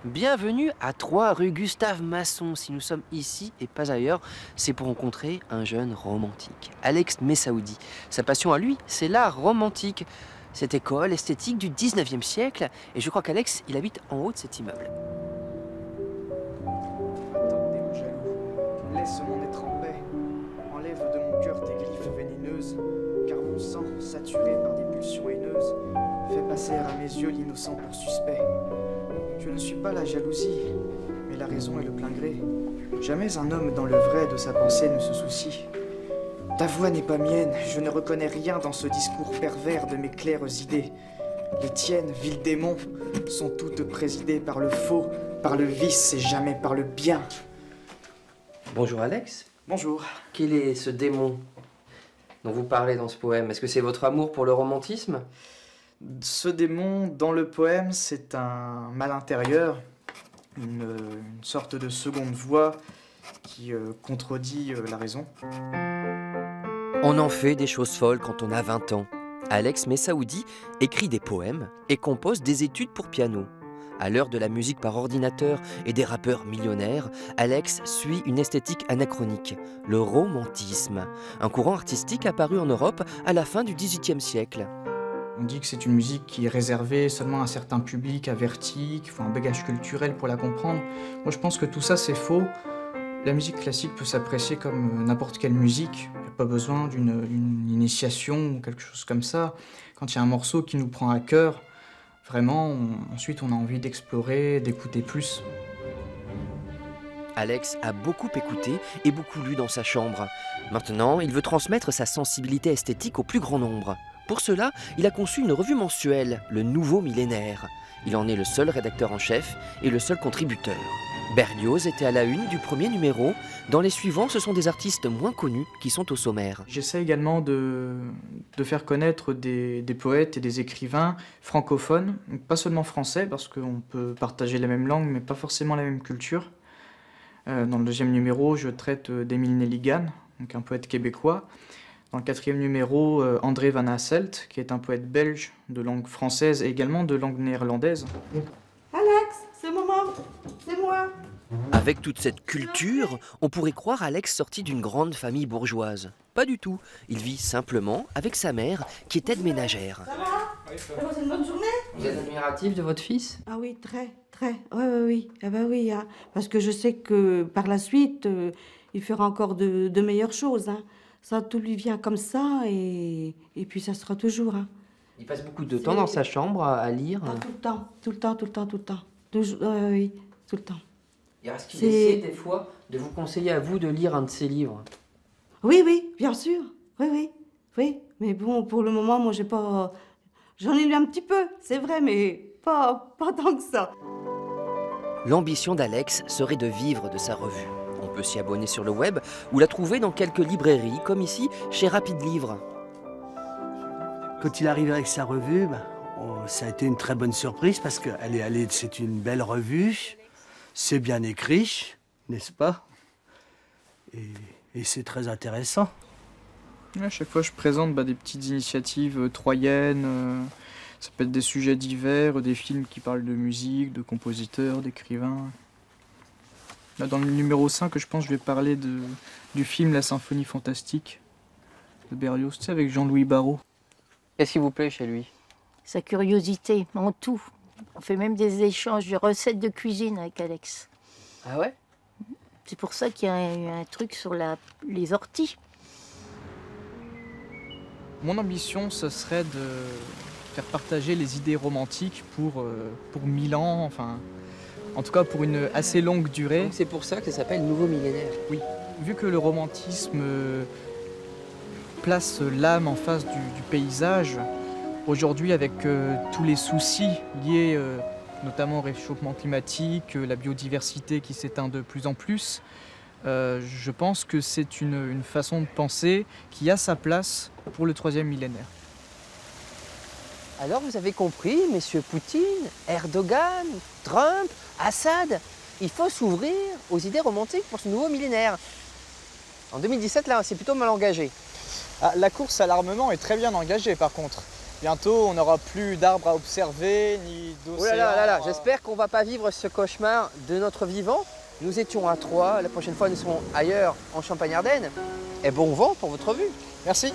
Bienvenue à 3 rue Gustave Masson. Si nous sommes ici et pas ailleurs, c'est pour rencontrer un jeune romantique, Alex Messaoudi. Sa passion à lui, c'est l'art romantique, cette école esthétique du 19e siècle. Et je crois qu'Alex, il habite en haut de cet immeuble. Attendez, mon jaloux, laisse mon être en paix. Enlève de mon cœur tes griffes vénéneuses, car mon sang, saturé par des pulsions haineuses, fait passer à mes yeux l'innocent pour suspect. Je ne suis pas la jalousie, mais la raison et le plein gré. Jamais un homme dans le vrai de sa pensée ne se soucie. Ta voix n'est pas mienne, je ne reconnais rien dans ce discours pervers de mes claires idées. Les tiennes, vil démon, sont toutes présidées par le faux, par le vice et jamais par le bien. Bonjour Alex. Bonjour. Quel est ce démon dont vous parlez dans ce poème? Est-ce que c'est votre amour pour le romantisme? Ce démon, dans le poème, c'est un mal intérieur, une sorte de seconde voix qui contredit la raison. On en fait des choses folles quand on a 20 ans. Alex Messaoudi écrit des poèmes et compose des études pour piano. À l'heure de la musique par ordinateur et des rappeurs millionnaires, Alex suit une esthétique anachronique, le romantisme, un courant artistique apparu en Europe à la fin du XVIIIe siècle. On dit que c'est une musique qui est réservée seulement à un certain public averti, qu'il faut un bagage culturel pour la comprendre. Moi je pense que tout ça c'est faux. La musique classique peut s'apprécier comme n'importe quelle musique. Il n'y a pas besoin d'une initiation ou quelque chose comme ça. Quand il y a un morceau qui nous prend à cœur, vraiment, ensuite on a envie d'explorer, d'écouter plus. Alex a beaucoup écouté et beaucoup lu dans sa chambre. Maintenant, il veut transmettre sa sensibilité esthétique au plus grand nombre. Pour cela, il a conçu une revue mensuelle, le Nouveau Millénaire. Il en est le seul rédacteur en chef et le seul contributeur. Berlioz était à la une du premier numéro. Dans les suivants, ce sont des artistes moins connus qui sont au sommaire. J'essaie également de faire connaître des poètes et des écrivains francophones, pas seulement français, parce qu'on peut partager la même langue, mais pas forcément la même culture. Dans le deuxième numéro, je traite d'Émile Nelligan, donc un poète québécois. Dans le quatrième numéro, André Van Hasselt, qui est un poète belge de langue française et également de langue néerlandaise. Alex, c'est maman, c'est moi. Avec toute cette culture, on pourrait croire Alex sorti d'une grande famille bourgeoise. Pas du tout. Il vit simplement avec sa mère, qui est aide ménagère. Ça va? T'as passé une bonne journée? Vous êtes admiratif de votre fils? Ah oui, très. Oui. Ah bah oui, hein. Parce que je sais que par la suite, il fera encore de meilleures choses. Hein. Ça, tout lui vient comme ça et puis ça sera toujours. Hein. Il passe beaucoup de temps dans sa chambre à lire. Ah, tout le temps. Toujours, oui, tout le temps. Et est-ce qu'il essaie des fois de vous conseiller à vous de lire un de ses livres? Oui, bien sûr. Oui. Mais bon, pour le moment, moi, j'ai pas... J'en ai lu un petit peu, c'est vrai, mais pas tant que ça. L'ambition d'Alex serait de vivre de sa revue. On peut s'y abonner sur le web ou la trouver dans quelques librairies, comme ici, chez Rapide Livre. Quand il arrive avec sa revue, ça a été une très bonne surprise parce que c'est une belle revue, c'est bien écrit, n'est-ce pas? Et c'est très intéressant. À chaque fois, je présente des petites initiatives troyennes. Ça peut être des sujets divers, des films qui parlent de musique, de compositeurs, d'écrivains. Là, dans le numéro 5, je pense que je vais parler du film La Symphonie Fantastique de Berlioz, tu sais, avec Jean-Louis Barrault. Qu'est-ce qui vous plaît chez lui? Sa curiosité en tout. On fait même des échanges de recettes de cuisine avec Alex. Ah ouais? C'est pour ça qu'il y a eu un truc sur les orties. Mon ambition, ce serait de faire partager les idées romantiques pour 1000 ans, enfin, en tout cas pour une assez longue durée. Donc c'est pour ça que ça s'appelle Nouveau Millénaire. Oui, vu que le romantisme place l'âme en face du paysage, aujourd'hui avec tous les soucis liés notamment au réchauffement climatique, la biodiversité qui s'éteint de plus en plus, je pense que c'est une façon de penser qui a sa place pour le 3e millénaire. Alors vous avez compris, messieurs Poutine, Erdogan, Trump, Assad, il faut s'ouvrir aux idées romantiques pour ce nouveau millénaire. En 2017, là, c'est plutôt mal engagé. Ah, la course à l'armement est très bien engagée par contre. bientôt, on n'aura plus d'arbres à observer, ni d'océans. Oh là là là là, j'espère qu'on va pas vivre ce cauchemar de notre vivant. Nous étions à Troyes, la prochaine fois nous serons ailleurs, en Champagne-Ardenne. Et bon vent pour votre vue. Merci.